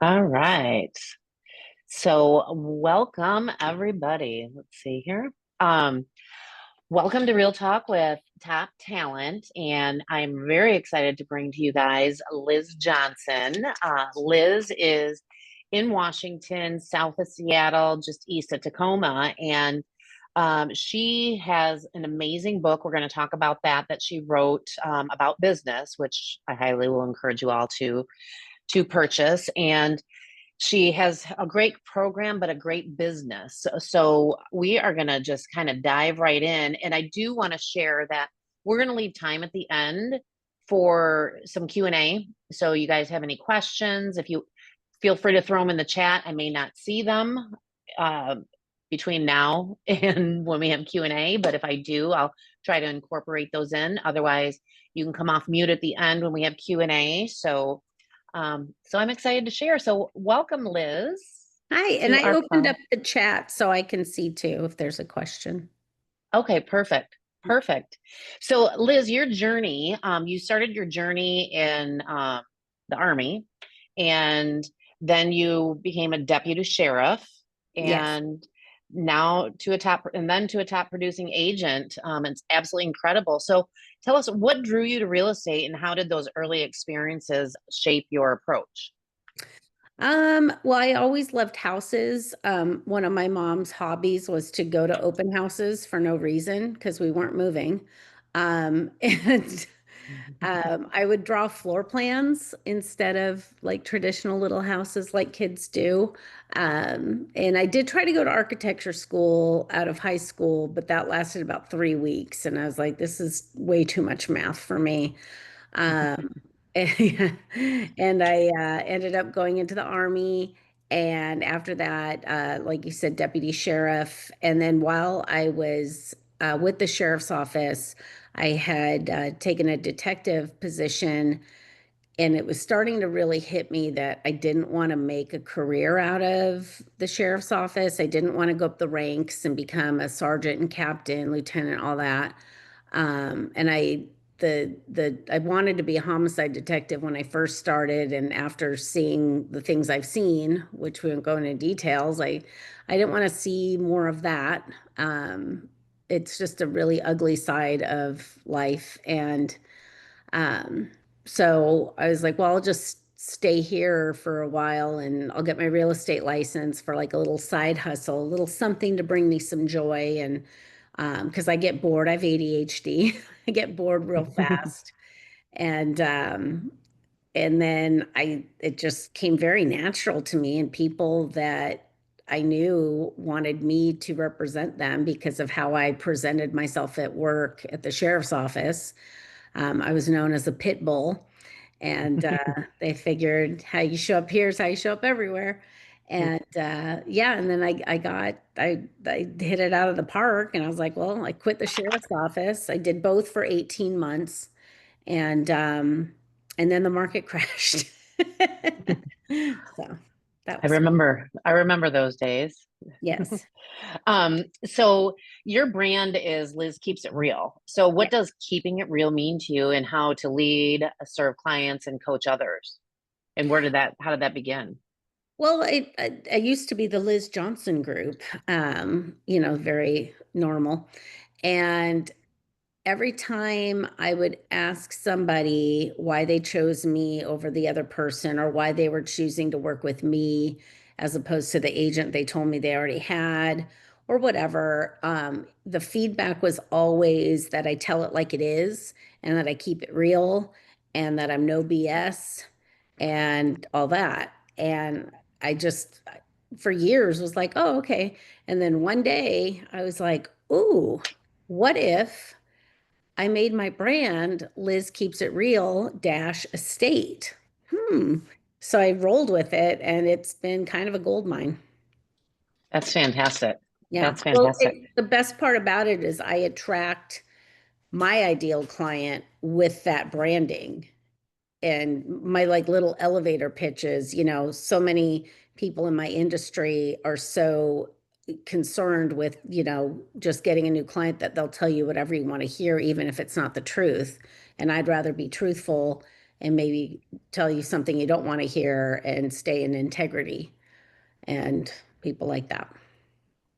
All right. So welcome everybody. Let's see here. Um, Welcome to Real Talk with Top Talent, and I'm very excited to bring to you guys Liz Johnson. Liz is in Washington, south of Seattle, just east of Tacoma, and she has an amazing book. We're going to talk about that she wrote about business, which I highly will encourage you all to purchase. And she has a great program, but a great business. So we are going to just kind of dive right in. And I do want to share that we're going to leave time at the end for some Q&A. So you guys have any questions, if you feel free to throw them in the chat. I may not see them uh, between now and when we have Q&A, but if I do, I'll try to incorporate those in. Otherwise, you can come off mute at the end when we have Q&A. So I'm excited to share. So welcome, Liz, Hi, and to I our opened call. up the chat so I can see too if there's a question. Okay, perfect. Perfect. So Liz, your journey, you started your journey in the Army, and then you became a deputy sheriff, Yes. and now to a top, and then to a top producing agent. It's absolutely incredible. So tell us, what drew you to real estate, and how did those early experiences shape your approach? Well, I always loved houses. One of my mom's hobbies was to go to open houses for no reason because we weren't moving. And I would draw floor plans instead of like traditional little houses like kids do. And I did try to go to architecture school out of high school, but that lasted about 3 weeks. And I was like, this is way too much math for me. Um, and I ended up going into the army. And after that, like you said, deputy sheriff. And then while I was with the sheriff's office, I had taken a detective position, and it was starting to really hit me that I didn't want to make a career out of the sheriff's office. I didn't want to go up the ranks and become a sergeant and captain, lieutenant, all that. And I wanted to be a homicide detective when I first started, and after seeing the things I've seen, which we won't go into details, I didn't want to see more of that. It's just a really ugly side of life, and um, so I was like, well, I'll just stay here for a while and I'll get my real estate license for like a little side hustle, a little something to bring me some joy. And because I get bored, I have ADHD, I get bored real fast. And and then it just came very natural to me, and people that I knew wanted me to represent them because of how I presented myself at work at the sheriff's office. I was known as a pit bull, and they figured how you show up here is how you show up everywhere. And yeah, and then I hit it out of the park, and I was like, well, I quit the sheriff's office. I did both for 18 months, and and then the market crashed. So that was I remember those days. yes. So your brand is Liz Keeps It Real. So what Yeah. does keeping it real mean to you, and how to lead, serve clients, and coach others? And how did that begin? Well, I used to be the Liz Johnson group, very normal. And every time I would ask somebody why they chose me over the other person, or why they were choosing to work with me as opposed to the agent they told me they already had, or whatever, the feedback was always that I tell it like it is, and that I keep it real, and that I'm no BS and all that. And I just, for years, was like, oh, okay. And then one day I was like, ooh, what if I made my brand Liz Keeps It Real dash estate? Hmm. So I rolled with it, and it's been kind of a gold mine. That's fantastic. Yeah. That's Well, fantastic. the best part about it is I attract my ideal client with that branding, and my like little elevator pitches. So many people in my industry are so concerned with, just getting a new client that they'll tell you whatever you want to hear, even if it's not the truth. And I'd rather be truthful and maybe tell you something you don't want to hear and stay in integrity and people like that.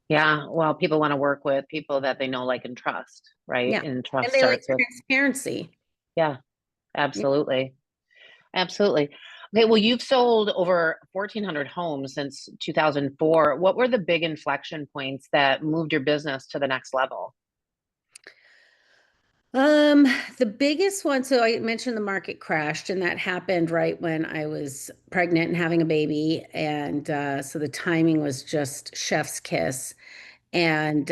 Yeah. Well, people want to work with people that they know, like, and trust, right? Yeah. And And trust they like starts with, transparency. yeah, Yeah. absolutely. Absolutely. Okay. Well, you've sold over 1,400 homes since 2004. What were the big inflection points that moved your business to the next level? Um, the biggest one, so I mentioned the market crashed, and that happened right when I was pregnant and having a baby. And so the timing was just chef's kiss. And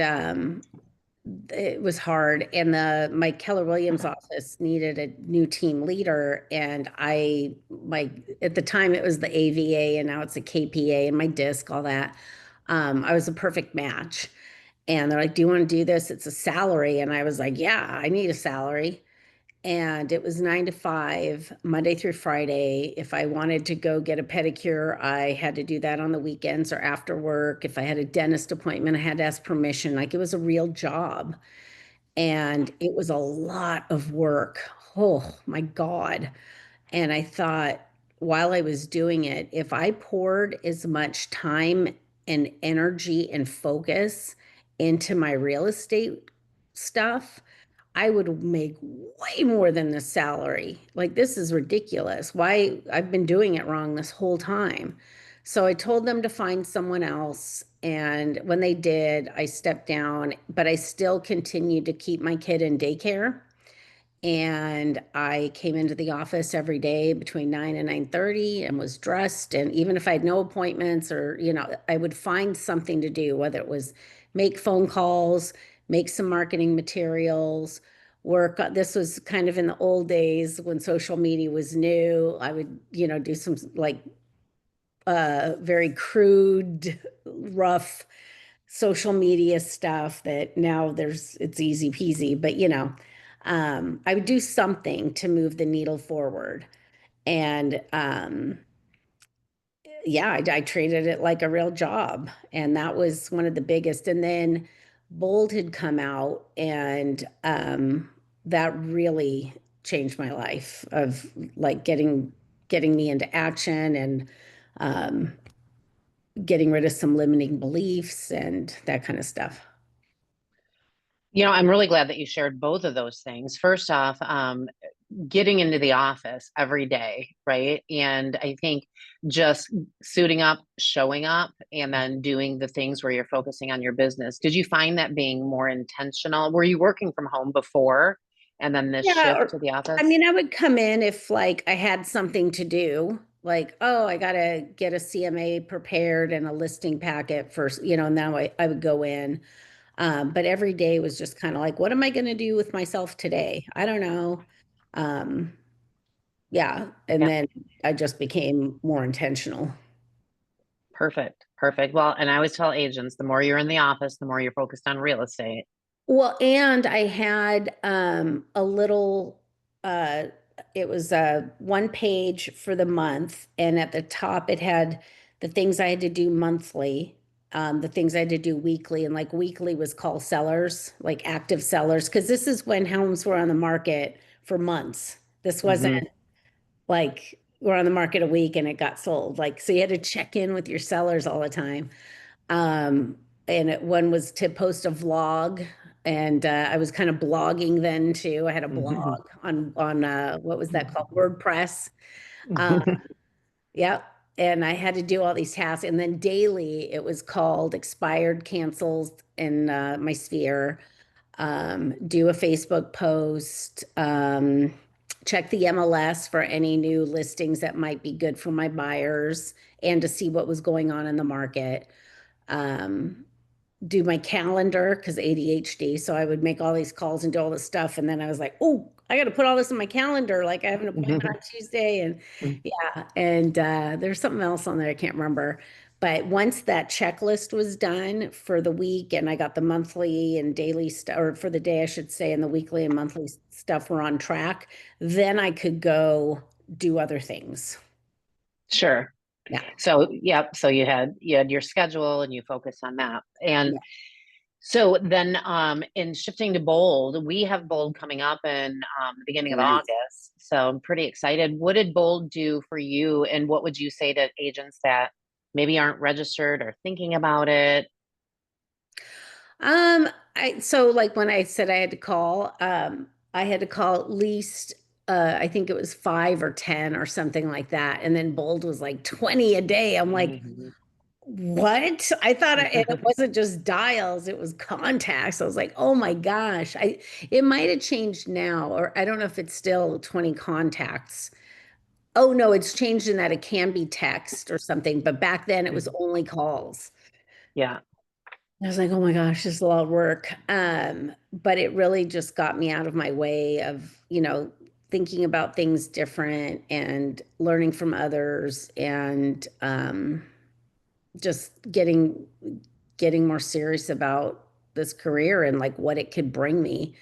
it was hard. And the my Keller Williams office needed a new team leader. And at the time it was the AVA and now it's a KPA and my disc, all that. I was a perfect match. And they're like, "Do you want to do this? It's a salary." And I was like, "Yeah, I need a salary." And it was 9 to 5, Monday through Friday. If I wanted to go get a pedicure, I had to do that on the weekends or after work. If I had a dentist appointment, I had to ask permission. Like it was a real job. And it was a lot of work. Oh my God. And I thought while I was doing it, if I poured as much time and energy and focus into my real estate stuff, I would make way more than the salary. Like, this is ridiculous. Why I've been doing it wrong this whole time. So I told them to find someone else. And when they did, I stepped down, but I still continued to keep my kid in daycare. And I came into the office every day between 9 and 9:30 and was dressed. And even if I had no appointments or, I would find something to do, whether it was make phone calls, make some marketing materials, work. This was kind of in the old days when social media was new. I would, do some like very crude, rough social media stuff that now it's easy peasy, but I would do something to move the needle forward. And yeah, I treated it like a real job. And that was one of the biggest. And then Bold had come out, and that really changed my life of like getting me into action and um, getting rid of some limiting beliefs and that kind of stuff. I'm really glad that you shared both of those things. First off, getting into the office every day, right? And I think just suiting up, showing up, and then doing the things where you're focusing on your business. Did you find that being more intentional? Were you working from home before and then this Yeah, shift to the I office? mean, I would come in if like I had something to do, like, oh, I gotta get a CMA prepared and a listing packet first, and then I would go in. But every day was just kind of like, what am I gonna do with myself today? I don't know. Um, yeah, and Yeah, then I just became more intentional. perfect. Perfect. Well, and I always tell agents, the more you're in the office, the more you're focused on real estate. Well, and I had a little it was one page for the month, and at the top it had the things I had to do monthly, the things I had to do weekly, and like weekly was call sellers, like active sellers, because this is when homes were on the market for months. This wasn't Hmm. like we're on the market a week and it got sold. Like, so you had to check in with your sellers all the time. Um, one was to post a vlog, and I was kind of blogging then too. I had a blog on what was that called? WordPress. Uh, yeah. And I had to do all these tasks. And then daily, it was called expired, canceled in my sphere. Do a Facebook post, check the MLS for any new listings that might be good for my buyers and to see what was going on in the market. Um, do my calendar because ADHD. So I would make all these calls and do all this stuff. And then I was like, oh, I got to put all this in my calendar. Like I have an appointment on Tuesday. And yeah. And there's something else on there. I can't remember. But once that checklist was done for the week and I got the monthly and daily stuff, or for the day, I should say, and the weekly and monthly stuff were on track, then I could go do other things. Sure. Yeah. So, yep. So you had your schedule and you focus on that. And Yeah. So then, in shifting to Bold, we have Bold coming up in the beginning Oh, of nice. August. So I'm pretty excited. What did Bold do for you? And what would you say to agents that maybe aren't registered or thinking about it? So like when I said I had to call, I had to call at least I think it was 5 or 10 or something like that. And then Bold was like 20 a day. I'm like, Mhm. what? I thought and it wasn't just dials, it was contacts. I was like, oh my gosh. It might have changed now, or I don't know if it's still 20 contacts. Oh no, it's changed in that it can be text or something, but back then it was Mhm. only calls. Yeah, I was like, oh my gosh, this is a lot of work. But it really just got me out of my way of, thinking about things different and learning from others and just getting more serious about this career and like what it could bring me.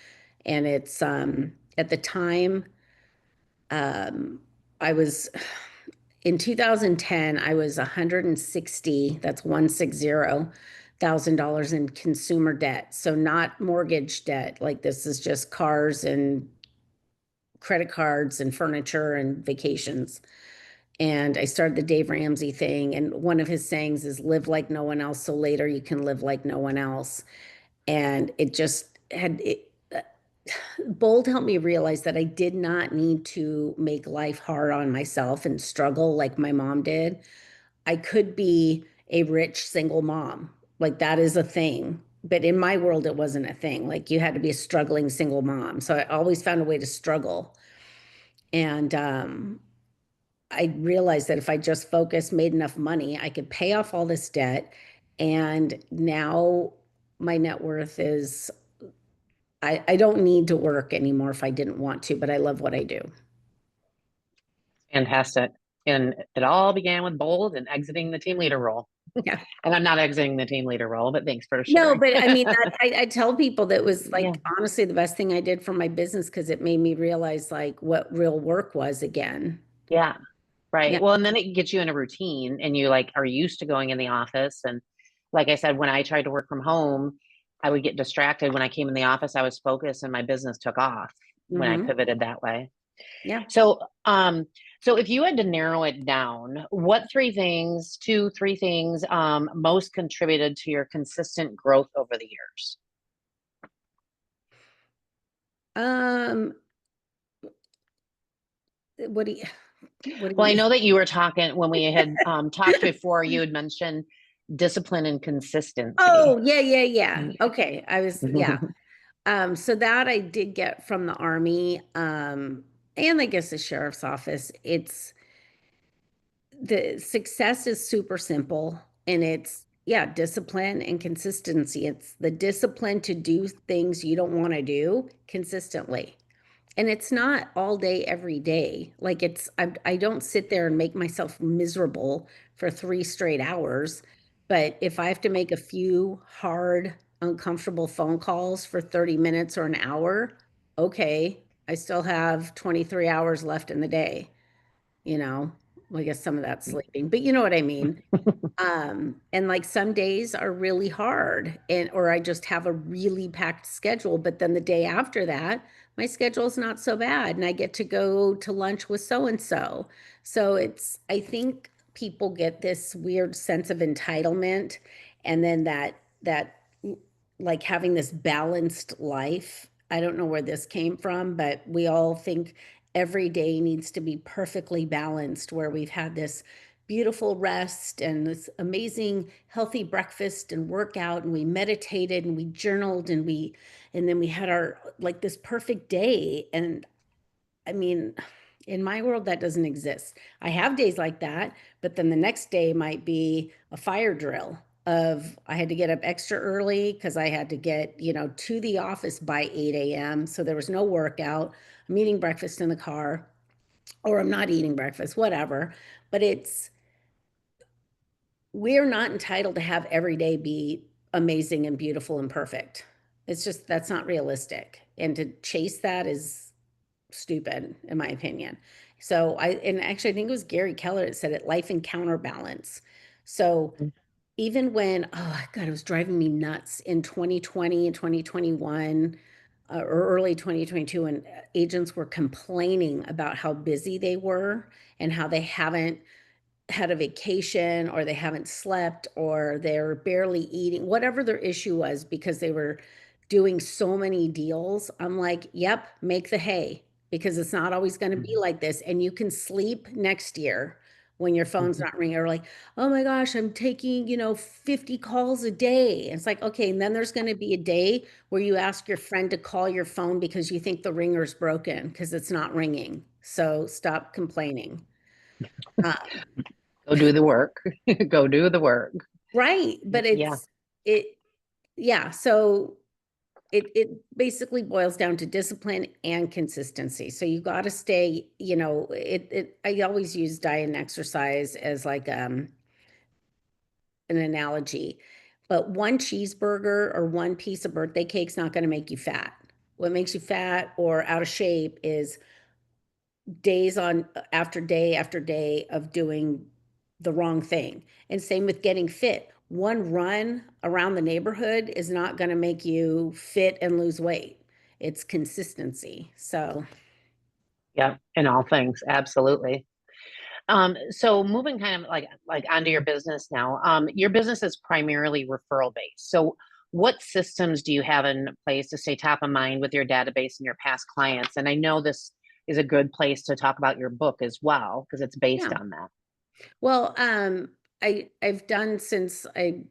And it's at the time, um, I was in 2010, I was 160, that's 160 thousand dollars in consumer debt. So not mortgage debt. Like this is just cars and credit cards and furniture and vacations. And I started the Dave Ramsey thing. And one of his sayings is live like no one else, so later you can live like no one else. And it just had it, Bold helped me realize that I did not need to make life hard on myself and struggle like my mom did. I could be a rich single mom. Like that is a thing. But in my world, it wasn't a thing. Like you had to be a struggling single mom. So I always found a way to struggle. And I realized that if I just focused, made enough money, I could pay off all this debt. And now my net worth is, I don't need to work anymore if I didn't want to, but I love what I do. fantastic. And it all began with Bold and exiting the team leader role. Yeah. And I'm not exiting the team leader role, but thanks for No, sharing. but I mean, I tell people that was Yeah. like honestly the best thing I did for my business because it made me realize like what real work was again. Yeah. Yeah. Right. Well, and then it gets you in a routine and you like are used to going in the office. And like I said, when I tried to work from home, I would get distracted. When I came in the office, I was focused and my business took off when I Hmm. pivoted that way. Yeah. So, so if you had to narrow it down, what three things, two, three things, most contributed to your consistent growth over the years? Um, what do you what do Well, I you know that you were talking when we had talked before, you had mentioned discipline and consistency. Oh, yeah, yeah, yeah. Okay. Yeah. So that I did get from the army, and I guess the sheriff's office. It's the success is super simple and it's yeah, discipline and consistency. It's the discipline to do things you don't want to do consistently. And it's not all day every day. Like I don't sit there and make myself miserable for 3 straight hours. But if I have to make a few hard, uncomfortable phone calls for 30 minutes or an hour, okay, I still have 23 hours left in the day, you know. Well, I guess some of that's sleeping, but you know what I mean. And like some days are really hard and or I just have a really packed schedule, but then the day after that, my schedule's not so bad and I get to go to lunch with so and so. So it's I think people get this weird sense of entitlement and then that like having this balanced life. I don't know where this came from, but we all think every day needs to be perfectly balanced where we've had this beautiful rest and this amazing healthy breakfast and workout and we meditated and we journaled and then we had our like this perfect day and I mean in my world that doesn't exist. I have days like that, but then the next day might be a fire drill of I had to get up extra early because I had to get, to the office by 8 a.m. So there was no workout. I'm eating breakfast in the car or I'm not eating breakfast, whatever. But we're not entitled to have every day be amazing and beautiful and perfect. It's just that's not realistic. And to chase that is stupid, in my opinion. And actually, I think it was Gary Keller that said it life and counterbalance. So even when, oh God, it was driving me nuts in 2020 and 2021, or early 2022, when agents were complaining about how busy they were and how they haven't had a vacation or they haven't slept or they're barely eating, whatever their issue was, because they were doing so many deals. I'm like, yep, make the hay, because it's not always going to be Mhm. like this. And you can sleep next year when your phone's Mhm. not ringing, or like, oh my gosh, I'm taking, 50 calls a day. It's like, okay, and then there's going to be a day where you ask your friend to call your phone because you think the ringer's broken because it's not ringing. So stop complaining. Um, Go do the work. Go do the work. Right, but Yeah. it yeah, so it basically boils down to discipline and consistency. So you got to stay, I always use diet and exercise as like an analogy. But one cheeseburger or one piece of birthday cake's not going to make you fat. What makes you fat or out of shape is days on after day of doing the wrong thing. And same with getting fit. One run around the neighborhood is not going to make you fit and lose weight. It's consistency. So, Yeah. In all things. Absolutely. So moving kind of like onto your business now. Your business is primarily referral based. So what systems do you have in place to stay top of mind with your database and your past clients? And I know this is a good place to talk about your book as well, because it's based yeah. on that. Well, I've done since I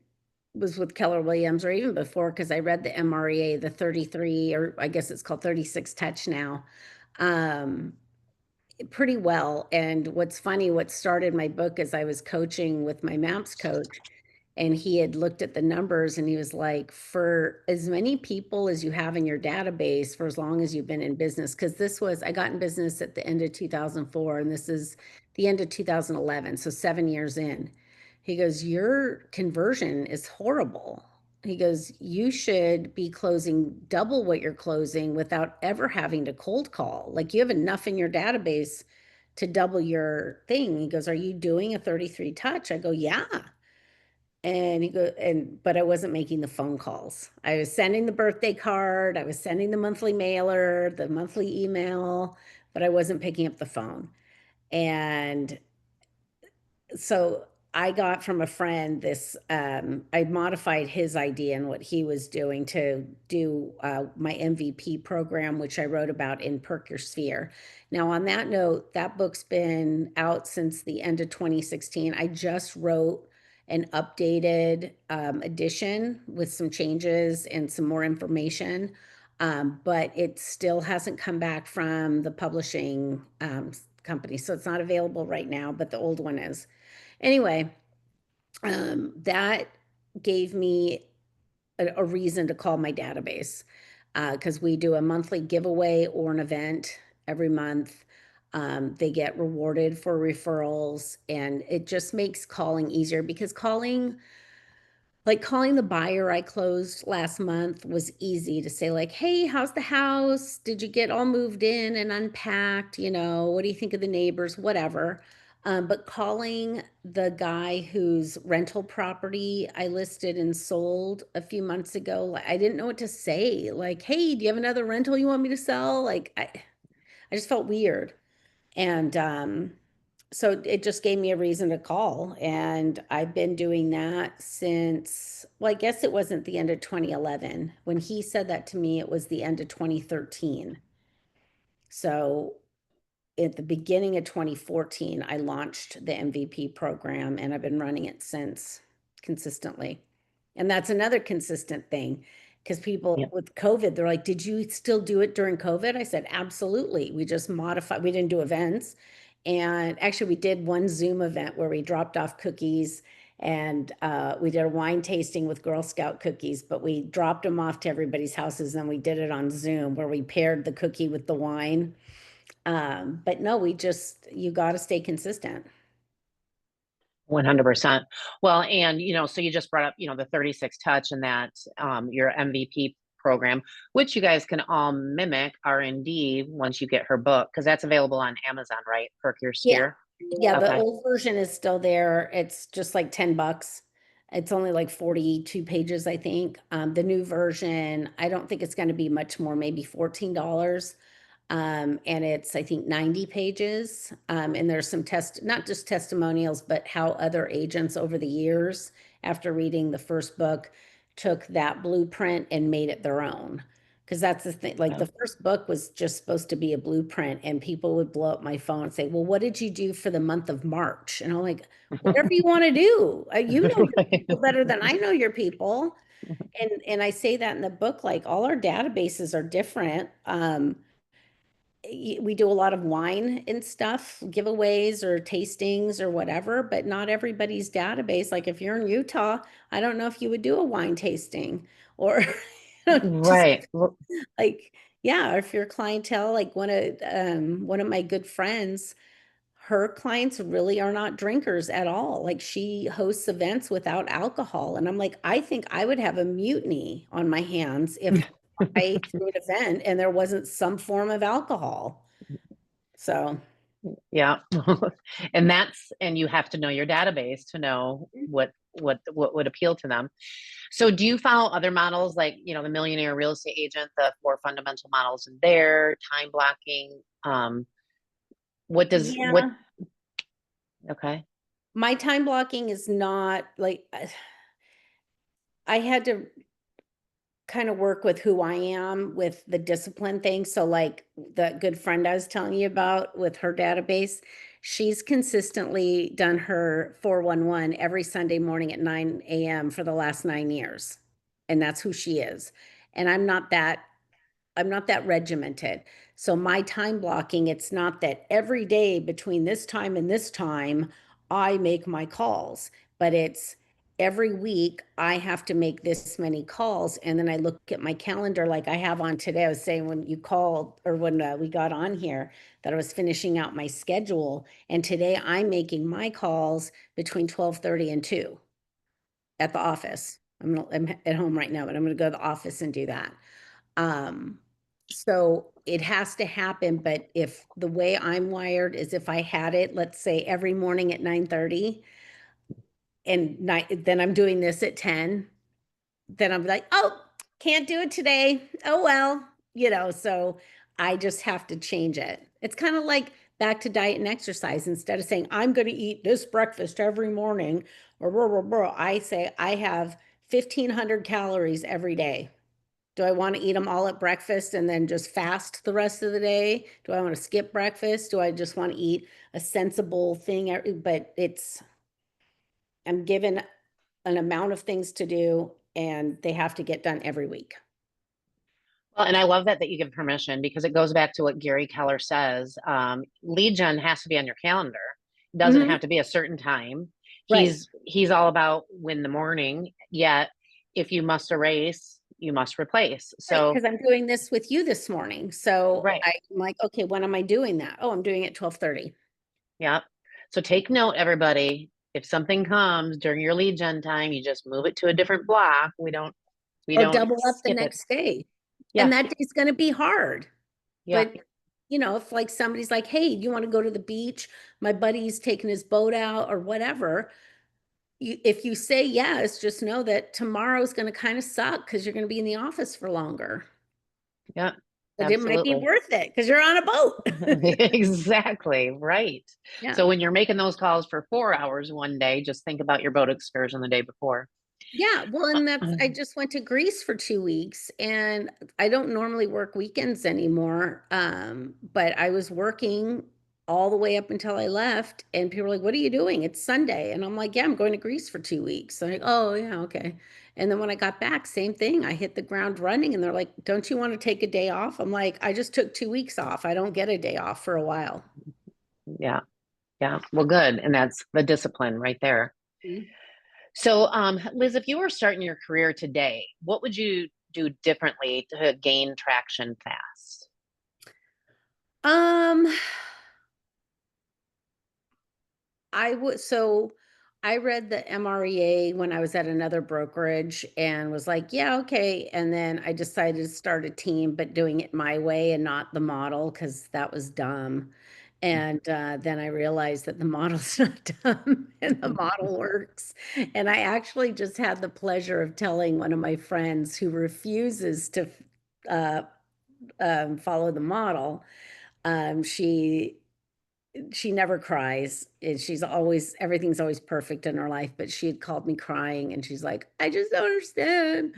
was with Keller Williams, or even before, because I read the MREA, the 33, or I guess it's called 36 touch now. Um, Pretty well. And what's funny, what started my book is I was coaching with my MAPS coach, and he had looked at the numbers and he was like, for as many people as you have in your database for as long as you've been in business, because I got in business at the end of 2004 and this is the end of 2011. So 7 years in. He goes, your conversion is horrible. He goes, you should be closing double what you're closing without ever having to cold call. Like you have enough in your database to double your thing. He goes, are you doing a 33 touch? I go, yeah. And he go, but I wasn't making the phone calls. I was sending the birthday card, I was sending the monthly mailer, the monthly email, but I wasn't picking up the phone. And so I got from a friend this, I modified his idea and what he was doing to do my MVP program, which I wrote about in Perk Your Sphere. Now, on that note, that book's been out since the end of 2016. I just wrote an updated edition with some changes and some more information. But it still hasn't come back from the publishing company. So it's not available right now, but the old one is. Anyway, that gave me a reason to call my database, because we do a monthly giveaway or an event every month. They get rewarded for referrals, and it just makes calling easier, because calling the buyer I closed last month was easy to say, like, hey, how's the house? Did you get all moved in and unpacked? What do you think of the neighbors? Whatever. But calling the guy whose rental property I listed and sold a few months ago, I didn't know what to say. Like, hey, do you have another rental you want me to sell? I just felt weird. And so it just gave me a reason to call. And I've been doing that since, well, I guess it wasn't the end of 2011. When he said that to me, it was the end of 2013. So at the beginning of 2014, I launched the MVP program and I've been running it since consistently. And that's another consistent thing, because people Yeah. with COVID, they're like, did you still do it during COVID? I said, absolutely. We just modified, we didn't do events. And actually, we did one Zoom event where we dropped off cookies, and we did a wine tasting with Girl Scout cookies, but we dropped them off to everybody's houses. And we did it on Zoom where we paired the cookie with the wine. But no, you got to stay consistent. 100%. Well, and so you just brought up, the 36 touch and that your MVP program, which you guys can all mimic R&D once you get her book, because that's available on Amazon, right? Perk Your Yeah. Sphere. Yeah, the Okay. old version is still there. It's just like $10. It's only like 42 pages, I think. The new version, I don't think it's going to be much more, maybe $14. And it's, I think, 90 pages. And there's some not just testimonials, but how other agents over the years, after reading the first book, took that blueprint and made it their own. Because that's the thing, like Yeah. the first book was just supposed to be a blueprint, and people would blow up my phone and say, well, what did you do for the month of March? And I'm like, whatever you want to do. You know your people better than I know your people. And I say that in the book, like all our databases are different. We do a lot of wine and stuff, giveaways or tastings or whatever, but not everybody's database. Like if you're in Utah, I don't know if you would do a wine tasting or just Right. like, yeah, or if your clientele, like one of my good friends, her clients really are not drinkers at all. Like she hosts events without alcohol. And I'm like, I think I would have a mutiny on my hands if I threw an event and there wasn't some form of alcohol. So, Yeah. And you have to know your database to know what would appeal to them. So do you follow other models like, the millionaire real estate agent, the four fundamental models in there, time blocking? What, yeah, okay. my time blocking is not like I had to kind of work with who I am with the discipline thing. So, like the good friend I was telling you about with her database, she's consistently done her 411 every Sunday morning at 9 a.m. for the last 9 years. And that's who she is. And I'm not that regimented. So my time blocking, it's not that every day between this time and this time, I make my calls, but it's every week I have to make this many calls. And then I look at my calendar like I have on today. I was saying when you called or when we got on here that I was finishing out my schedule. And today I'm making my calls between 12:30 and 2 at the office. I'm at home right now, but I'm going to go to the office and do that. Um, so it has to happen, but if the way I'm wired is if I had it, let's say every morning at 9:30 and then I'm doing this at 10, then I'm like, oh, can't do it today. Oh well, so I just have to change it. It's kind of like back to diet and exercise. Instead of saying I'm going to eat this breakfast every morning or blah, blah, blah, I say I have 1,500 calories every day. Do I want to eat them all at breakfast and then just fast the rest of the day? Do I want to skip breakfast? Do I just want to eat a sensible thing? But I'm given an amount of things to do and they have to get done every week. Well, and I love that you give permission because it goes back to what Gary Keller says. Lead gen has to be on your calendar. It doesn't Mhm. have to be a certain time. Right. He's all about win the morning. Yet, if you must erase, you must replace. Right. So, Because I'm doing this with you this morning. So right, I'm like, okay, when am I doing that? Oh, I'm doing it 12:30. yeah. So take note, everybody. If something comes during your lead gen time, you just move it to a different block. We Or don't double up the skip it. next day. And Yeah, that day's going to be hard. yeah, But, if like somebody's like, hey, do you want to go to the beach? My buddy's taking his boat out or whatever. If you say yes, just know that tomorrow's going to kind of suck because you're going to be in the office for longer. yeah. But it might be Absolutely. worth it because you're on a boat. Exactly, right. Yeah. So when you're making those calls for 4 hours one day, just think about your boat excursion the day before. Yeah, well, and I Um, just went to Greece for 2 weeks and I don't normally work weekends anymore. But I was working all the way up until I left and people were like, what are you doing? It's Sunday. And I'm like, yeah, I'm going to Greece for 2 weeks. So I'm like, oh yeah, okay. And then when I got back, same thing. I hit the ground running and they're like, don't you want to take a day off? I'm like, I just took 2 weeks off. I don't get a day off for a while. yeah, yeah. Well, good. And that's the discipline right there. Mhm. So, Liz, if you were starting your career today, what would you do differently to gain traction fast? Um, I read the MREA when I was at another brokerage and was like, yeah, okay. And then I decided to start a team, but doing it my way and not the model because that was dumb. And then I realized that the model's not done and the model works. And I actually just had the pleasure of telling one of my friends who refuses to uh, follow the model. She never cries, and she's always everything's always perfect in her life, but she had called me crying, and she's like, I just don't understand.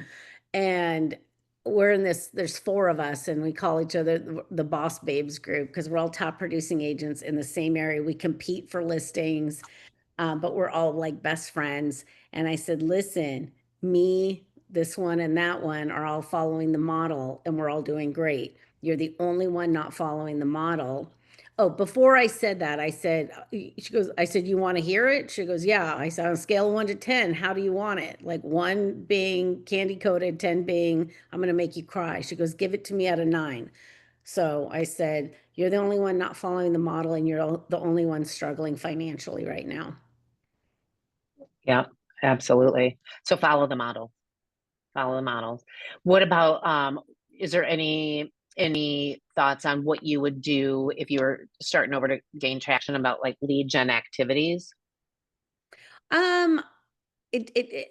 And we're in this, there's four of us, and we call each other the Boss Babes group because we're all top producing agents in the same area. We compete for listings, but we're all like best friends. And I said, listen, me, this one, and that one are all following the model, and we're all doing great. You're the only one not following the model. Oh, before I said that, I said, she goes, I said, you want to hear it? She goes, yeah. I said, on a scale of 1 to 10, how do you want it? Like one being candy coated, 10 being, I'm going to make you cry. She goes, give it to me at a 9. So I said, you're the only one not following the model, and you're the only one struggling financially right now. Yeah, absolutely. So follow the model. Follow the models. What about is there any thoughts on what you would do if you were starting over to gain traction about like lead gen activities? Um,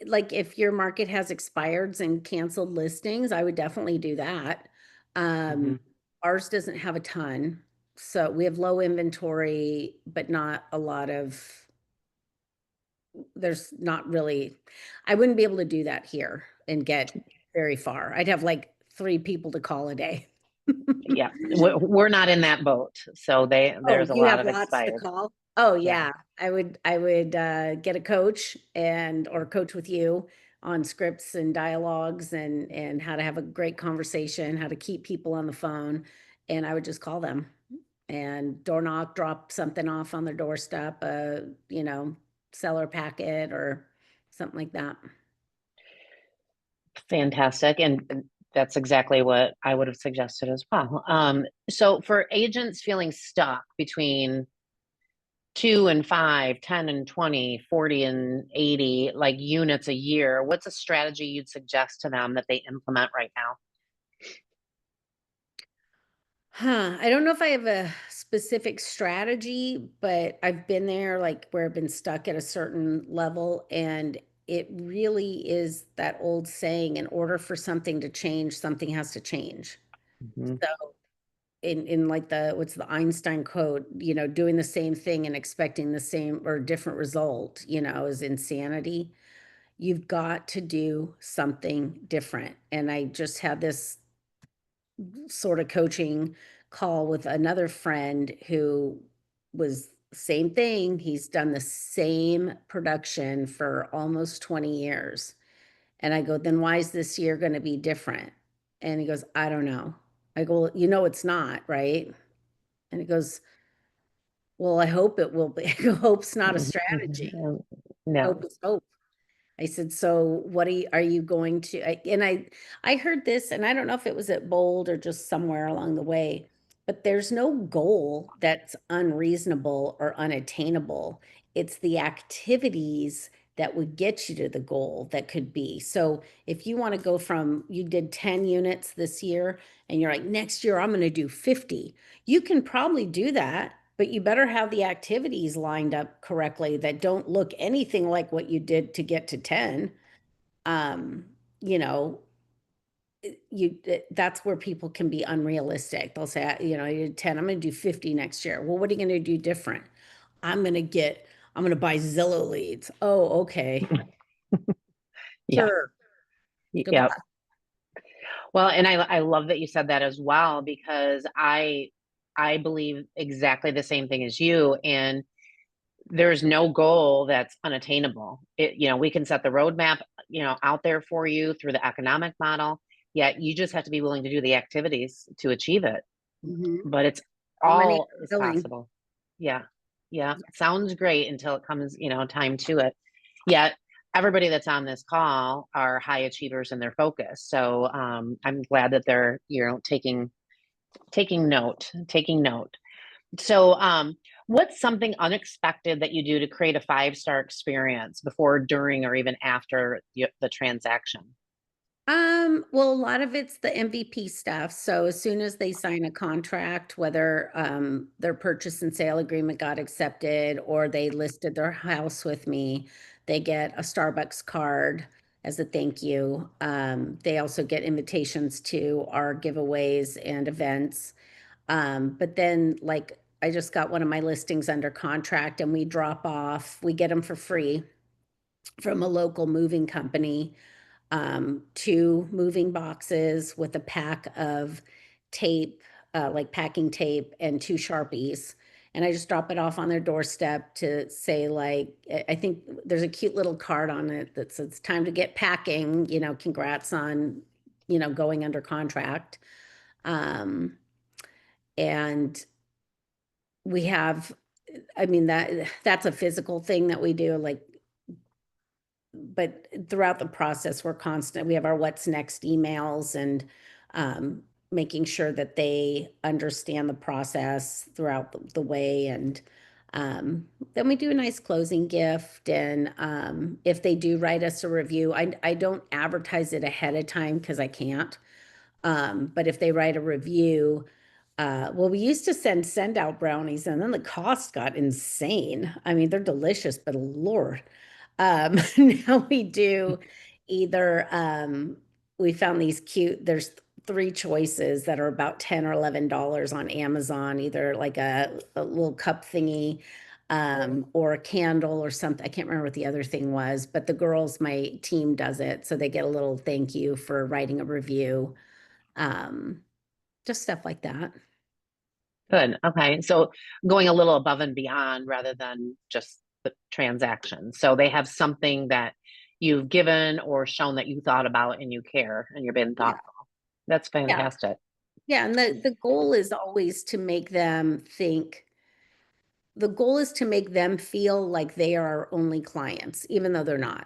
like if your market has expireds and canceled listings, I would definitely do that. Um, Hmm. ours doesn't have a ton, so we have low inventory, but not a lot of, there's not really, I wouldn't be able to do that here and get very far. I'd have like 3 people to call a day. Yeah, we're not in that boat, so Oh, there's a you lot have of lots to expired. call? Oh, Yeah. yeah. I would get a coach and or coach with you on scripts and dialogues and how to have a great conversation, how to keep people on the phone, and I would just call them and door knock, drop something off on their doorstep, seller packet or something like that. Fantastic. And that's exactly what I would have suggested as well. So for agents feeling stuck between 2 and 5, 10 and 20, 40 and 80 like units a year, what's a strategy you'd suggest to them that they implement right now? Huh, I don't know if I have a specific strategy, but I've been there like where I've been stuck at a certain level, and it really is that old saying, in order for something to change, something has to change. Mhm. So in like the what's the Einstein quote, doing the same thing and expecting the same or different result, is insanity. You've got to do something different. And I just had this sort of coaching call with another friend who was same thing. He's done the same production for almost 20 years. And I go, then why is this year going to be different? And he goes, I don't know. I go, well, it's not, right? And he goes, well, I hope it will be. Hope's not a strategy. No. Hope is hope. I said, so what are you going to, I heard this, and I don't know if it was at Bold or just somewhere along the way, but there's no goal that's unreasonable or unattainable. It's the activities that would get you to the goal that could be. So if you want to go from, you did 10 units this year and you're like, next year I'm going to do 50, you can probably do that, but you better have the activities lined up correctly that don't look anything like what you did to get to 10. Um, you know, that's where people can be unrealistic. They'll say, I did 10, I'm going to do 50 next year. Well, what are you going to do different? I'm going to buy Zillow leads. Oh, okay. Yeah. Sure. Good Yeah. luck. Well, and I love that you said that as well because I believe exactly the same thing as you. And there's no goal that's unattainable. We can set the roadmap, out there for you through the economic model, yet you just have to be willing to do the activities to achieve it. Mhm. But it's How many all are is willing? possible. Yeah. Yeah. Yeah. Sounds great until it comes, time to it. Yet everybody that's on this call are high achievers in their focus. So I'm glad that they're, taking note. So, what's something unexpected that you do to create a five-star experience before, during, or even after the transaction? Well, a lot of it's the MVP stuff. So as soon as they sign a contract, whether their purchase and sale agreement got accepted or they listed their house with me, they get a Starbucks card as a thank you. They also get invitations to our giveaways and events. But then, like, I just got one of my listings under contract and we drop off, we get them for free from a local moving company, two moving boxes with a pack of tape, like packing tape and two Sharpies. And I just drop it off on their doorstep to say, like, I think there's a cute little card on it that says, "It's time to get packing, congrats on, going under contract." Um, and we have, I mean, that's a physical thing that we do, like, but throughout the process, we have our what's next emails and making sure that they understand the process throughout the way. And then we do a nice closing gift. And if they do write us a review, I don't advertise it ahead of time because I can't. But if they write a review, well, we used to send out brownies and then the cost got insane. I mean, they're delicious, but Lord. Now we do either, we found these cute, there's three choices that are about 10 or $11 on Amazon, either like a little cup thingy, or a candle or something. I can't remember what the other thing was, but the girls, my team does it. So they get a little thank you for writing a review. Um, just stuff like that. Good. Okay. So going a little above and beyond rather than just the transaction. So they have something that you've given or shown that you thought about and you care and you're being Yeah. thoughtful. That's Yeah. fantastic. Yeah. And the goal is always to make them think, the goal is to make them feel like they are our only clients, even though they're not.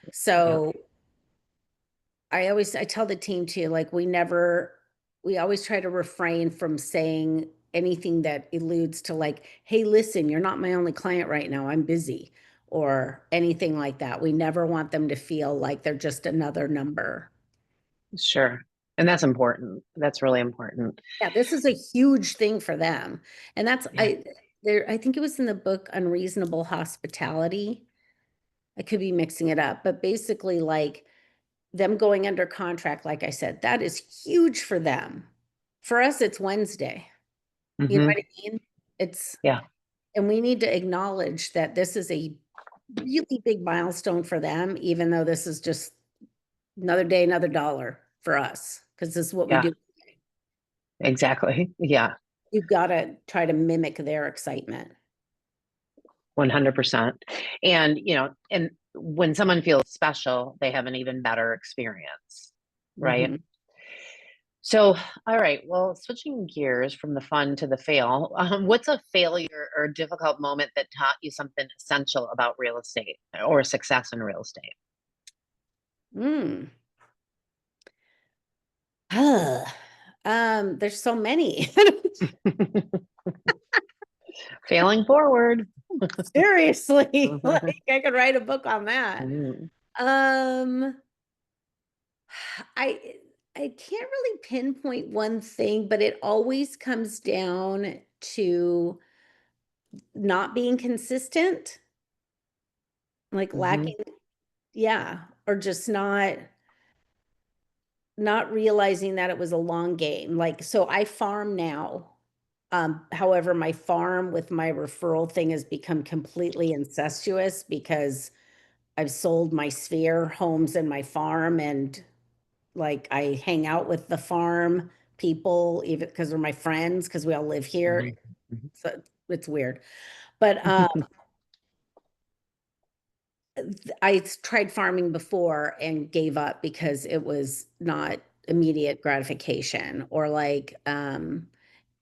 Yeah. So I tell the team too, like, we always try to refrain from saying anything that alludes to, like, hey, listen, you're not my only client right now. I'm busy, or anything like that. We never want them to feel like they're just another number. Sure. And that's important. That's really important. Yeah, this is a huge thing for them. And Yeah. I think it was in the book Unreasonable Hospitality. I could be mixing it up, but basically, like, them going under contract, like I said, that is huge for them. For us, it's Wednesday. You know Hmm. what I mean? It's Yeah. And we need to acknowledge that this is a really big milestone for them, even though this is just another day, another dollar for us, because this is what we Yeah. do. Exactly. Yeah. You've got to try to mimic their excitement. 100%. And, and when someone feels special, they have an even better experience, right? Mhm. So, all right. Well, switching gears from the fun to the fail, what's a failure or difficult moment that taught you something essential about real estate or success in real estate? Mm. There's so many. Failing forward. Seriously, like, I could write a book on that. Mm, Um, I I can't really pinpoint one thing, but it always comes down to not being consistent, like mhm, lacking, yeah, or just not realizing that it was a long game. Like, so I farm now. However, my farm with my referral thing has become completely incestuous because I've sold my sphere homes and my farm, and like I hang out with the farm people even because they're my friends because we all live here. mhm, mhm. So it's weird. But I tried farming before and gave up because it was not immediate gratification, or like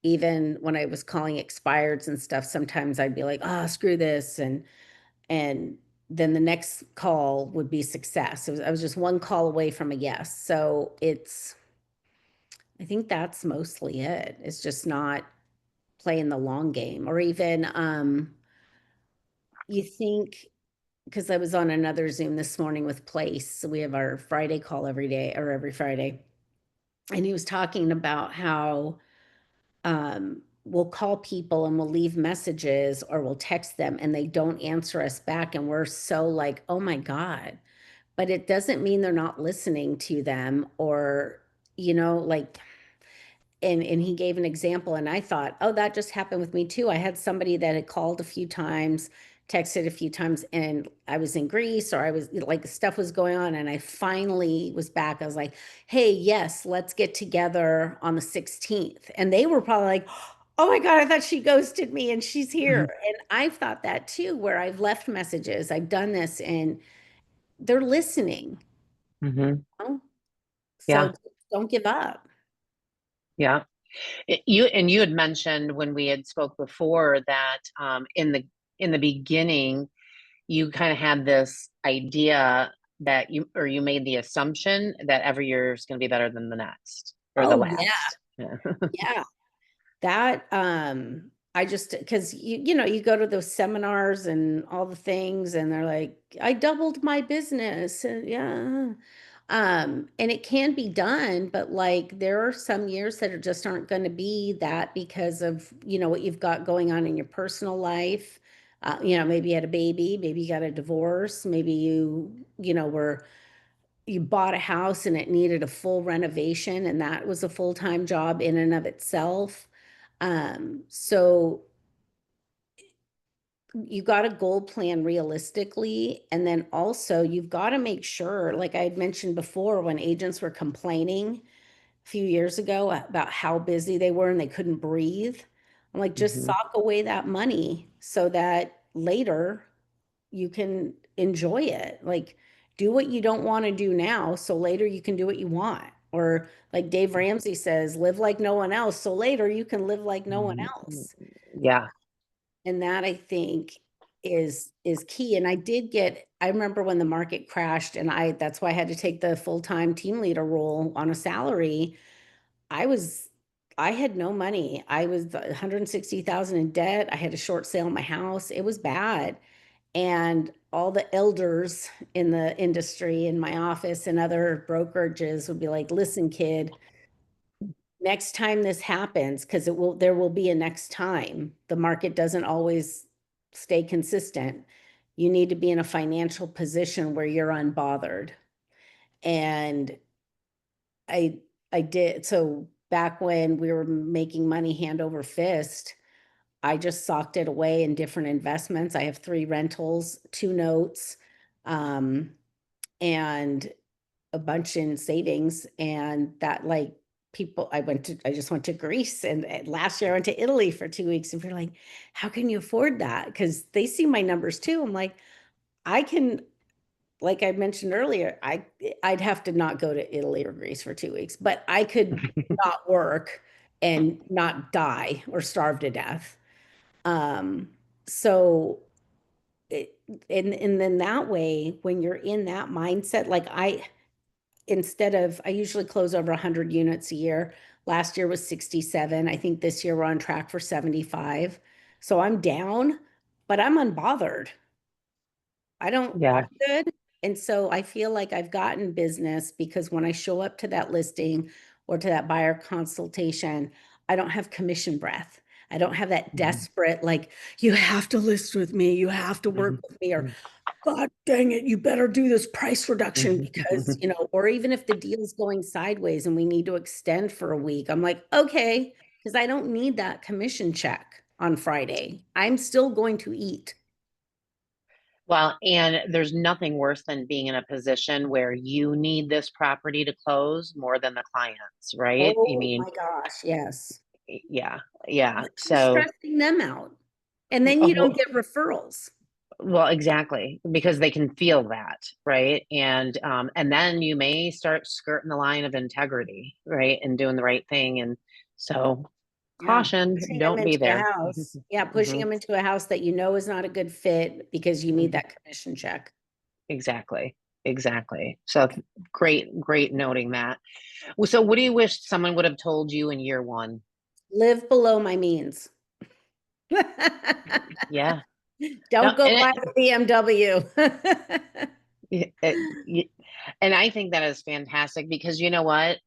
even when I was calling expireds and stuff, sometimes I'd be like, "Ah, screw this," and then the next call would be success. I was just one call away from a yes. So I think that's mostly it. It's just not playing the long game, or even you think. because I was on another Zoom this morning with Place. So we have our Friday call every day or every Friday. And he was talking about how we'll call people and we'll leave messages or we'll text them and they don't answer us back. And we're so like, oh my God. But it doesn't mean they're not listening to them or, like, and he gave an example and I thought, oh, that just happened with me too. I had somebody that had called a few times, texted a few times, and I was in Greece or I was like stuff was going on and I finally was back. I was like, hey, yes, let's get together on the 16th. And they were probably like, oh my God, I thought she ghosted me and she's here. Mhm. And I've thought that too, where I've left messages, I've done this and they're listening. Mhm. You know? So Yeah. don't give up. Yeah. You had mentioned when we had spoke before that in the beginning you kind of had this idea that you made the assumption that every year is going to be better than the next or the Oh yeah. last. Yeah. Yeah. That I just because you go to those seminars and all the things and they're like, I doubled my business. And yeah. And it can be done, but like there are some years that are just aren't going to be that because of, what you've got going on in your personal life. Maybe you had a baby, maybe you got a divorce, maybe you bought a house and it needed a full renovation and that was a full-time job in and of itself. So you got to goal plan realistically. And then also you've got to make sure, like I had mentioned before, when agents were complaining a few years ago about how busy they were and they couldn't breathe, I'm like, just Hmm. sock away that money so that later you can enjoy it. Like, do what you don't want to do now, so later you can do what you want. Or like Dave Ramsey says, live like no one else, so later you can live like no one else. Yeah. And that I think is key. And I remember when the market crashed and that's why I had to take the full-time team leader role on a salary. I was I had no money. I was 160,000 in debt. I had a short sale on my house. It was bad. And all the elders in the industry in my office and other brokerages would be like, listen, kid, next time this happens, because there will be a next time. The market doesn't always stay consistent. You need to be in a financial position where you're unbothered. And I I did so back when we were making money hand over fist, I just socked it away in different investments. I have 3 rentals, 2 notes, um, and a bunch in savings. And that like I just went to Greece and last year I went to Italy for 2 weeks. And they're like, how can you afford that? Because they see my numbers too. I'm like, I can, like I mentioned earlier, I'd have to not go to Italy or Greece for 2 weeks, but I could not work and not die or starve to death. Um, so it, and then that way, when you're in that mindset, like I usually close over 100 units a year. Last year was 67. I think this year we're on track for 75. So I'm down, but I'm unbothered. I'm Yeah. good. And so I feel like I've gotten business because when I show up to that listing or to that buyer consultation, I don't have commission breath. I don't have that Mhm. desperate, like, you have to list with me, you have to work Mhm. with me, or God dang it, you better do this price reduction because, Mhm. or even if the deal's going sideways and we need to extend for a week, I'm like, okay, because I don't need that commission check on Friday. I'm still going to eat. Well, and there's nothing worse than being in a position where you need this property to close more than the clients, right? I Oh mean, my gosh, yes. yeah, yeah. But you're So, stressing them out. And then you don't well, get referrals. well, exactly, because they can feel that, right? And then you may start skirting the line of integrity, right, and doing the right thing. And so, Yeah. caution, Pushing them don't be into a there. house. Yeah, pushing Mhm. them into a house that you know is not a good fit because you need Mhm. that commission check. Exactly, exactly. So great, great noting that. Well, so what do you wish someone would have told you in year one? Live below my means. Yeah, Don't No, go and buy the BMW. and I think that is fantastic because you know what?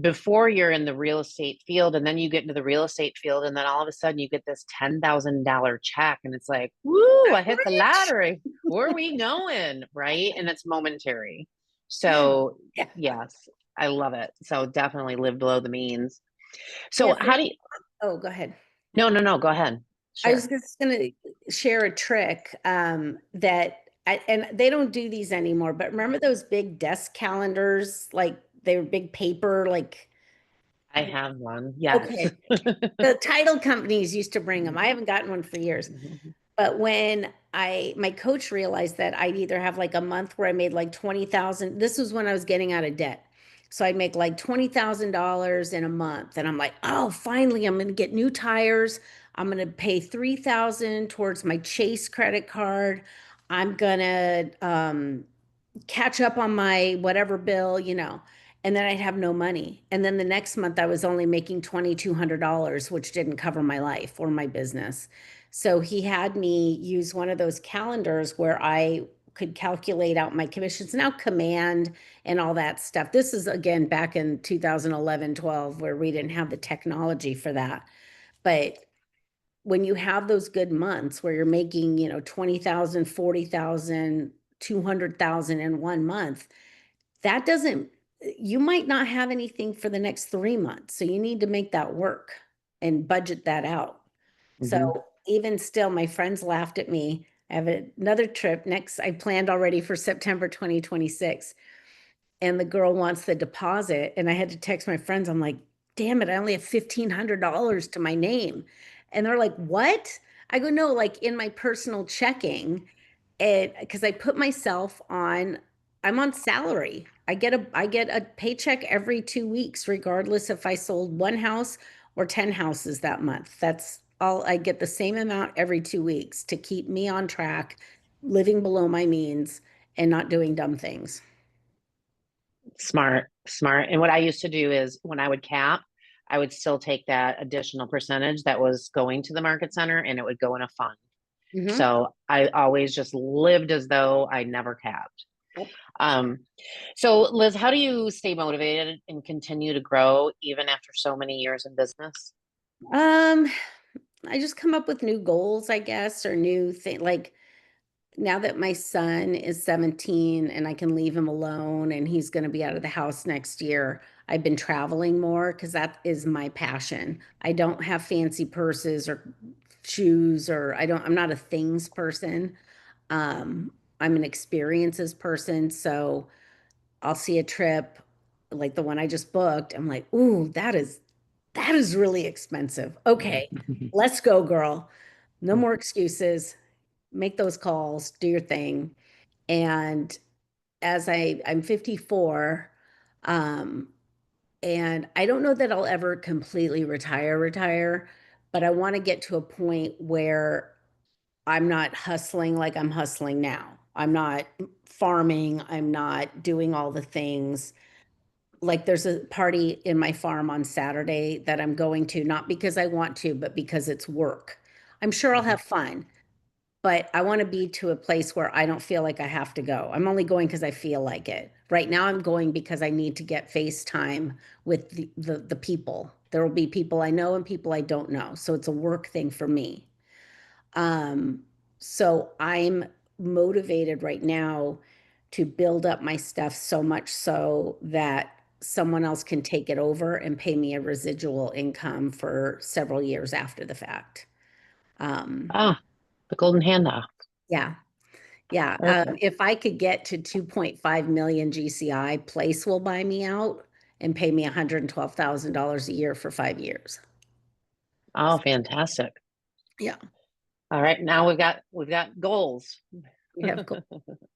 Before you're in the real estate field, and then you get into the real estate field, and then all of a sudden you get this $10,000 check, and it's like, woo, I hit the Rich. lottery. Where are we going? Right? And it's momentary. So, Yeah. yes, I love it. So, definitely live below the means. So, Yes. how do you? Oh, go ahead. No, no, no, go ahead. I was Sure. just going to share a trick and they don't do these anymore, but remember those big desk calendars? Like they were big paper, like, I have one. Yes. okay. The title companies used to bring them. I haven't gotten one for years. But when my coach realized that I'd either have like a month where I made like 20,000, this was when I was getting out of debt. So I'd make like $20,000 in a month. And I'm like, oh, finally, I'm going to get new tires. I'm going to pay 3,000 towards my Chase credit card. I'm going to catch up on my whatever bill, and then I'd have no money. And then the next month I was only making $2,200, which didn't cover my life or my business. So he had me use one of those calendars where I could calculate out my commissions. Now command and all that stuff. This is again back in 2011, 12, where we didn't have the technology for that. But when you have those good months where you're making, 20,000, 40,000, 200,000 in one month, that doesn't, you might not have anything for the next 3 months. So you need to make that work and budget that out. So Hmm. even still, my friends laughed at me. I have another trip next, I planned already for September 2026, and the girl wants the deposit. And I had to text my friends. I'm like, damn it, I only have $1,500 to my name. And they're like, what? I go, no, like in my personal checking. And because I put myself on, I'm on salary. I get a paycheck every 2 weeks, regardless if I sold one house or 10 houses that month. That's all I get, the same amount every 2 weeks to keep me on track, living below my means and not doing dumb things. Smart, smart. And what I used to do is when I would cap, I would still take that additional percentage that was going to the market center and it would go in a fund. Hmm. So I always just lived as though I never capped. Um, so Liz, how do you stay motivated and continue to grow even after so many years in business? Um, I just come up with new goals, I guess, or new thing. Like now that my son is 17 and I can leave him alone and he's going to be out of the house next year, I've been traveling more because that is my passion. I don't have fancy purses or shoes, or I'm not a things person. I'm an experiences person. So I'll see a trip like the one I just booked. I'm like, ooh, that is really expensive. Okay, let's go, girl. No more excuses. Make those calls, do your thing. And I'm 54, um, and I don't know that I'll ever completely retire, but I want to get to a point where I'm not hustling like I'm hustling now. I'm not farming. I'm not doing all the things. Like there's a party in my farm on Saturday that I'm going to, not because I want to, but because it's work. I'm sure I'll have fun, but I want to be to a place where I don't feel like I have to go. I'm only going because I feel like it. Right now, I'm going because I need to get FaceTime with the people. There will be people I know and people I don't know. So it's a work thing for me. Um, so I'm motivated right now to build up my stuff so much so that someone else can take it over and pay me a residual income for several years after the fact. Um, Ah, the golden handoff. yeah, yeah. Perfect. If I could get to 2.5 million GCI, Place will buy me out and pay me $112,000 a year for 5 years. Oh, fantastic. Yeah, All right, now we've got goals. we have.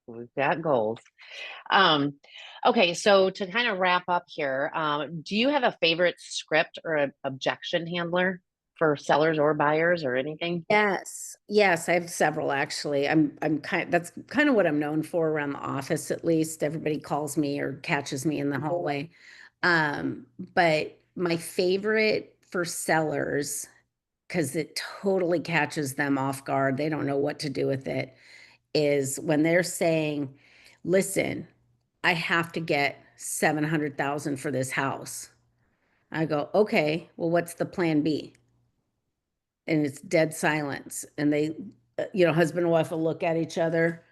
We've got goals. Um, okay, so to kind of wrap up here, do you have a favorite script or a objection handler for sellers or buyers or anything? Yes. Yes, I have several actually. I'm kind that's kind of what I'm known for around the office at least. Everybody calls me or catches me in the hallway. But my favorite for sellers because it totally catches them off guard. They don't know what to do with it, is when they're saying, listen, I have to get 700,000 for this house. I go, okay, well, what's the plan B? And it's dead silence. And they, husband and wife will look at each other.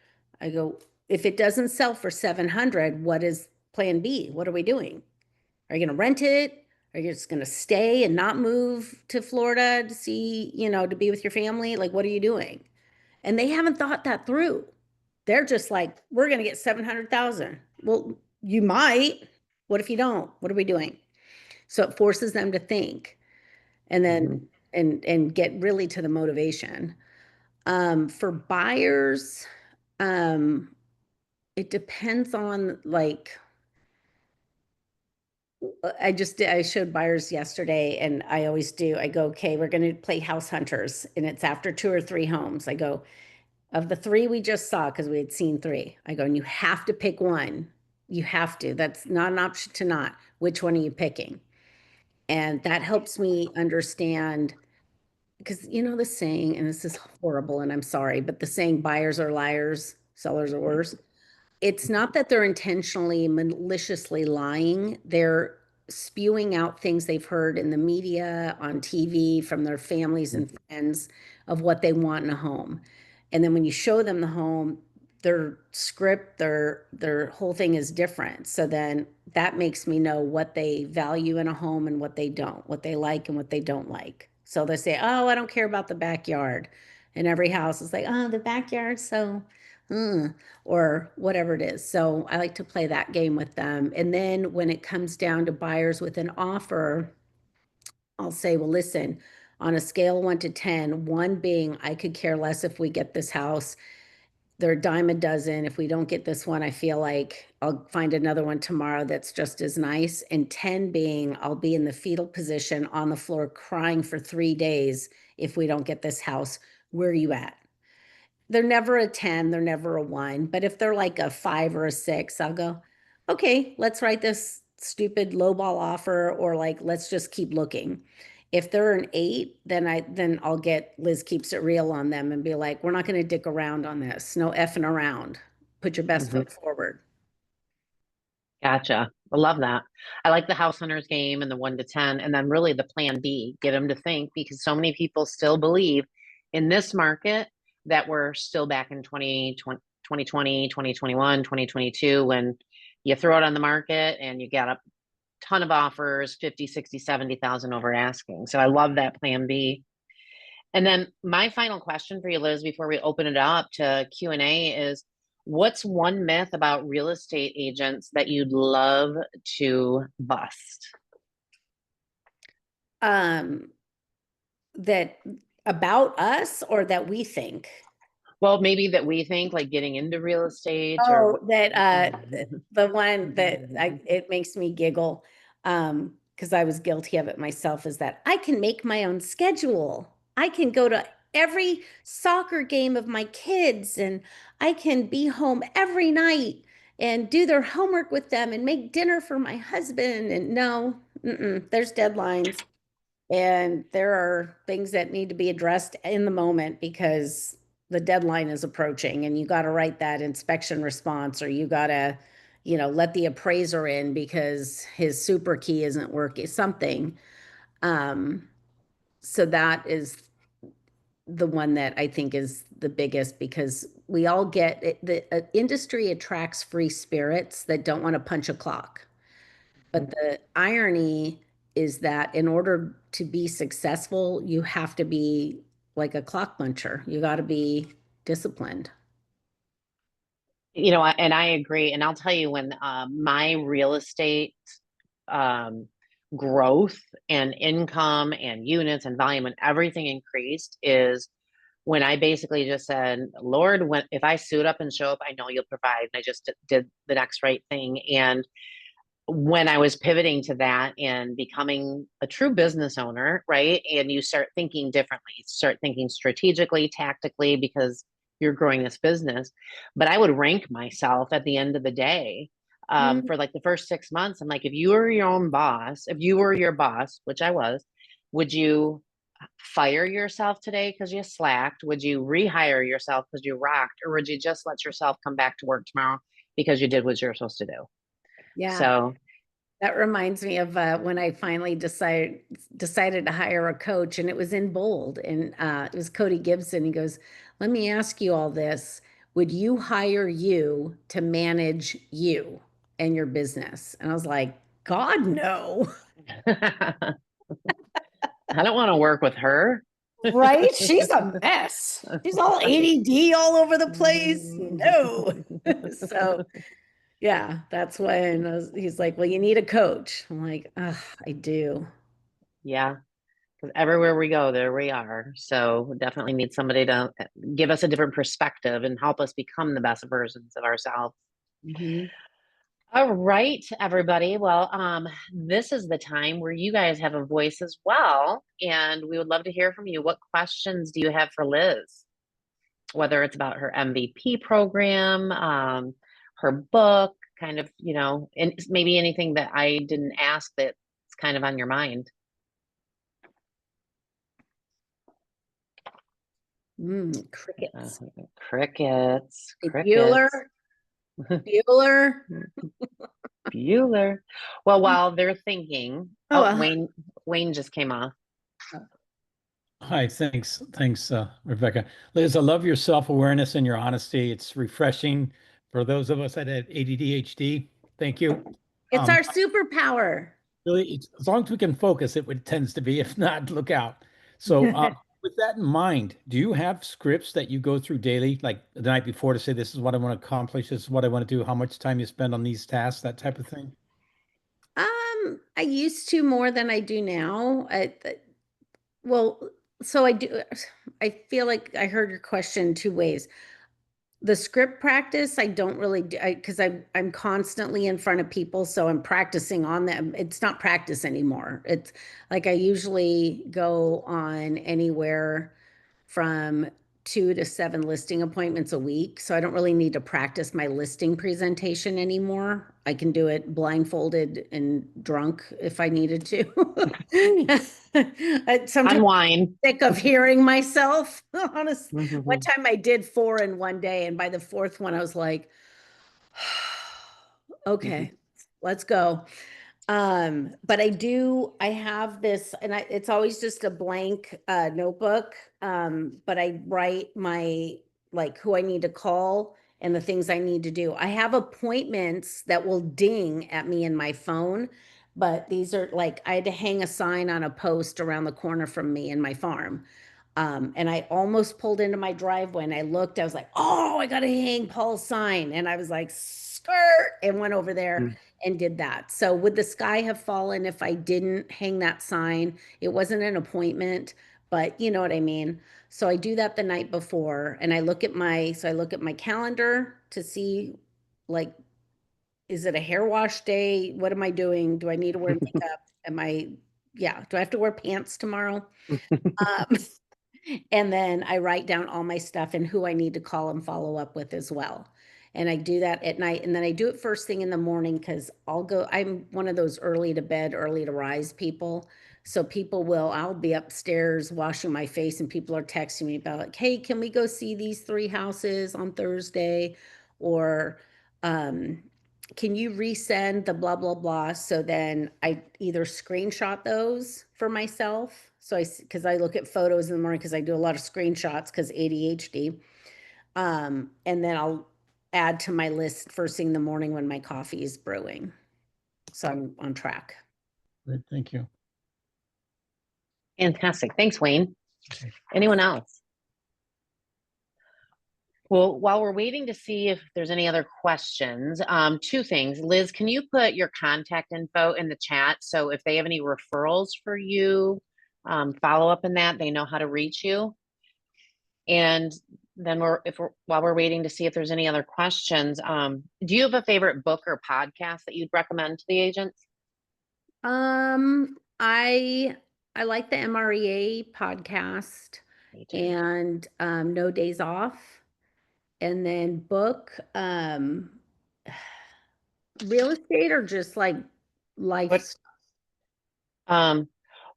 I go, if it doesn't sell for 700, what is plan B? What are we doing? Are you going to rent it? Are you just going to stay and not move to Florida to see, to be with your family? Like, what are you doing? And they haven't thought that through. They're just like, we're going to get 700,000. Well, you might. What if you don't? What are we doing? So it forces them to think and then Mhm. and get really to the motivation. For buyers, um, it depends on like I showed buyers yesterday and I always do. I go, okay, we're going to play house hunters and it's after 2 or 3 homes. I go, of the three we just saw, because we had seen three, I go, and you have to pick one. You have to. That's not an option to not. Which one are you picking? And that helps me understand because the saying, and this is horrible, and I'm sorry, but the saying buyers are liars, sellers are worse. It's not that they're intentionally maliciously lying. They're spewing out things they've heard in the media, on TV, from their families and friends of what they want in a home. And then when you show them the home, their script, their whole thing is different. So then that makes me know what they value in a home and what they don't, what they like and what they don't like. So they say, "Oh, I don't care about the backyard." And every house is like, "Oh, the backyard, so or whatever it is." So I like to play that game with them. And then when it comes down to buyers with an offer, I'll say, well, listen, on a scale of 1 to 10, one being I could care less if we get this house. They're a dime a dozen. If we don't get this one, I feel like I'll find another one tomorrow that's just as nice. And 10 being I'll be in the fetal position on the floor crying for 3 days if we don't get this house. Where are you at? They're never a 10, they're never a 1. But if they're like a 5 or a 6, I'll go, okay, let's write this stupid lowball offer, or like, let's just keep looking. If they're an 8, then I'll get Liz keeps it real on them and be like, we're not going to dick around on this. No effing around. Put your best Mhm. foot forward. Gotcha. I love that. I like the house hunters game and the 1 to 10, and then really the plan B, get them to think, because so many people still believe in this market that we're still back in 2020, 2021, 2022, when you throw it on the market and you get a ton of offers, 50, 60, 70,000 over asking. So I love that plan B. And then my final question for you, Liz, before we open it up to Q&A is, what's one myth about real estate agents that you'd love to bust? Um, that about us or that we think? Well, maybe that we think, like getting into real estate or Oh, what. that the one that it makes me giggle because I was guilty of it myself is that I can make my own schedule. I can go to every soccer game of my kids and I can be home every night and do their homework with them and make dinner for my husband. And no, there's deadlines. And there are things that need to be addressed in the moment because the deadline is approaching and you got to write that inspection response, or you got to, let the appraiser in because his super key isn't working, something. Um, so that is the one that I think is the biggest because we all get it, the industry attracts free spirits that don't want to punch a clock. But the irony is that in order to be successful, you have to be like a clock puncher. You got to be disciplined. And I agree. And I'll tell you, when my real estate um, growth and income and units and volume and everything increased is when I basically just said, Lord, when if I suit up and show up, I know you'll provide. And I just did the next right thing. And when I was pivoting to that and becoming a true business owner, right? And you start thinking differently, you start thinking strategically, tactically, because you're growing this business. But I would rank myself at the end of the day Mm, for like the first 6 months. I'm like, if you were your own boss, if you were your boss, which I was, would you fire yourself today because you slacked? Would you rehire yourself because you rocked? Or would you just let yourself come back to work tomorrow because you did what you're supposed to do? Yeah. So, That reminds me of when I finally decided to hire a coach, and it was in bold, and it was Cody Gibson. He goes, "Let me ask you all this: would you hire you to manage you and your business?" And I was like, "God, no!" I don't want to work with her. Right? She's a mess. She's all ADD all over the place. No. So yeah, that's when he's like, "Well, you need a coach." I'm like, "Ugh, I do." Yeah, because everywhere we go, there we are. So we definitely need somebody to give us a different perspective and help us become the best versions of ourselves. Mhm. All right, everybody. Well, this is the time where you guys have a voice as well, and we would love to hear from you. What questions do you have for Liz? Whether it's about her MVP program, her book, kind of, and maybe anything that I didn't ask that's kind of on your mind. Uh, Crickets. crickets, Hey, crickets. Bueller, Bueller. Bueller. Well, while they're thinking, Oh, oh, Wayne just came off. Hi, thanks, Rebecca. Liz, I love your self-awareness and your honesty. It's refreshing for those of us that have ADHD. Thank you. it's our superpower. Really, as long as we can focus, it tends to be. If not, look out. So, with that in mind, do you have scripts that you go through daily, like the night before, to say this is what I want to accomplish, this is what I want to do, how much time you spend on these tasks, that type of thing? I used to more than I do now. Well, so I do. I feel like I heard your question two ways. The script practice, I don't really do because I'm constantly in front of people, so I'm practicing on them. It's not practice anymore. It's like I usually go on anywhere from 2 to 7 listing appointments a week. So I don't really need to practice my listing presentation anymore. I can do it blindfolded and drunk if I needed to. On Sometimes wine. sick of hearing myself. Honest. One Mhm. time I did 4 in one day, and by the fourth one, I was like, okay, let's go. But I have this, and it's always just a blank notebook. But I write my like who I need to call and the things I need to do. I have appointments that will ding at me in my phone, but these are like I had to hang a sign on a post around the corner from me in my farm. And I almost pulled into my driveway and I looked, I was like, oh, I gotta hang Paul's sign. And I was like, skirt, and went over there and did that. So would the sky have fallen if I didn't hang that sign? It wasn't an appointment, but you know what I mean? So I do that the night before and I look at my calendar to see like, is it a hair wash day? What am I doing? Do I need to wear makeup? Do I have to wear pants tomorrow? Um, and then I write down all my stuff and who I need to call and follow up with as well. And I do that at night. And then I do it first thing in the morning because I'm one of those early to bed, early to rise people. So I'll be upstairs washing my face and people are texting me about like, hey, can we go see these 3 houses on Thursday? Or, um, can you resend the blah, blah, blah? So then I either screenshot those for myself. So because I look at photos in the morning because I do a lot of screenshots because ADHD. And then I'll add to my list first thing in the morning when my coffee is brewing. So I'm on track. Great, thank you. Fantastic. Thanks, Wayne. Anyone else? Well, while we're waiting to see if there's any other questions, two things. Liz, can you put your contact info in the chat? So if they have any referrals for you, follow up in that, they know how to reach you. And then while we're waiting to see if there's any other questions, do you have a favorite book or podcast that you'd recommend to the agents? Um, I I like the MREA podcast Me too. and No Days Off. And then book, real estate or just like What life. um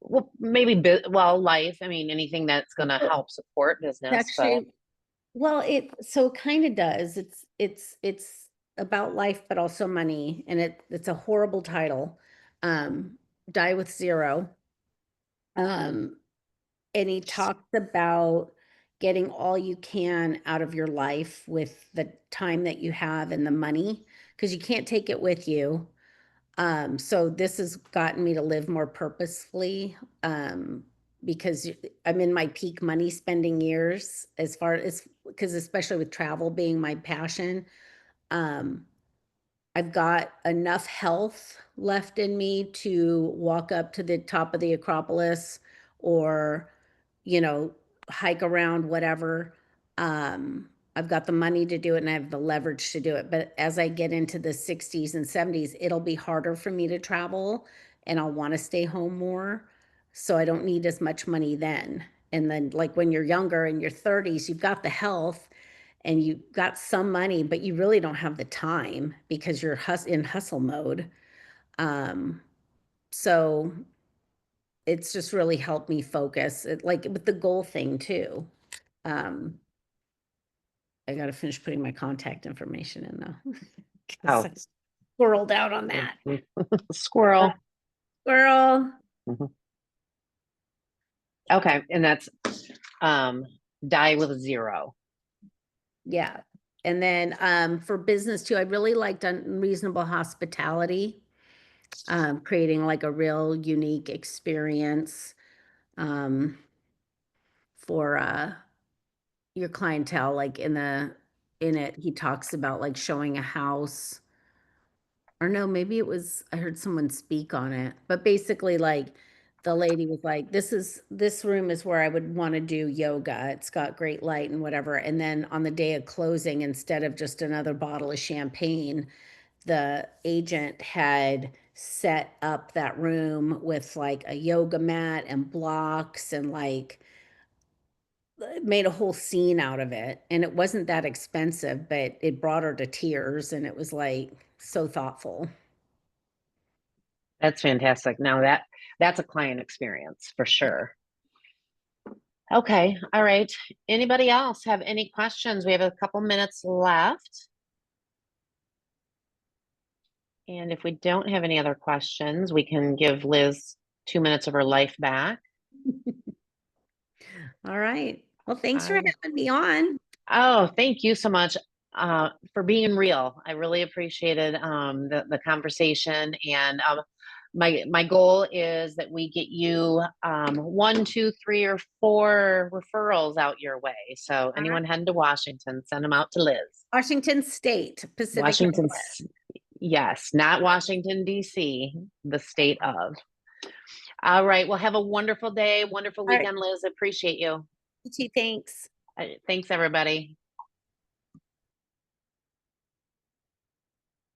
well, maybe, life. I mean, anything that's going to help support business. So, Actually, well, it so kind of does. It's about life, but also money, and it's a horrible title. Um, Die with Zero. Um, and he talks about getting all you can out of your life with the time that you have and the money, because you can't take it with you. So this has gotten me to live more purposefully, because I'm in my peak money spending years as far as, because especially with travel being my passion. Um, I've got enough health left in me to walk up to the top of the Acropolis or, you know, hike around whatever. I've got the money to do it and I have the leverage to do it. But as I get into the 60s and 70s, it'll be harder for me to travel and I'll want to stay home more. So I don't need as much money then. And then, like when you're younger in your 30s, you've got the health and you got some money, but you really don't have the time because you're in hustle mode. Um, so it's just really helped me focus, like with the goal thing too. Um, I got to finish putting my contact information in though, because oh, I squirreled out on that. squirrel. Squirrel. Mhm. Okay, and that's um, die with zero. Yeah. And then for business too, I really liked unreasonable hospitality, creating like a real unique experience for your clientele. Like in it, he talks about like showing a house, or no, maybe it was, I heard someone speak on it, but basically like the lady was like, this room is where I would want to do yoga. It's got great light and whatever. And then on the day of closing, instead of just another bottle of champagne, the agent had set up that room with like a yoga mat and blocks and like made a whole scene out of it. And it wasn't that expensive, but it brought her to tears and it was like so thoughtful. That's fantastic. Now that's a client experience for sure. Okay, all right. Anybody else have any questions? We have a couple minutes left. And if we don't have any other questions, we can give Liz 2 minutes of her life back. All right. Well, thanks for Um, having me on. oh, thank you so much for being real. I really appreciated the conversation. And my goal is that we get you 1, 2, 3, or 4 referrals out your way. So All right. anyone heading to Washington, send them out to Liz. Washington State, Pacific Washington, Northwest. yes, not Washington, D.C., the state of. All right. Well, have a wonderful day, wonderful All right. weekend, Liz. Appreciate you. You too, thanks. Thanks, everybody.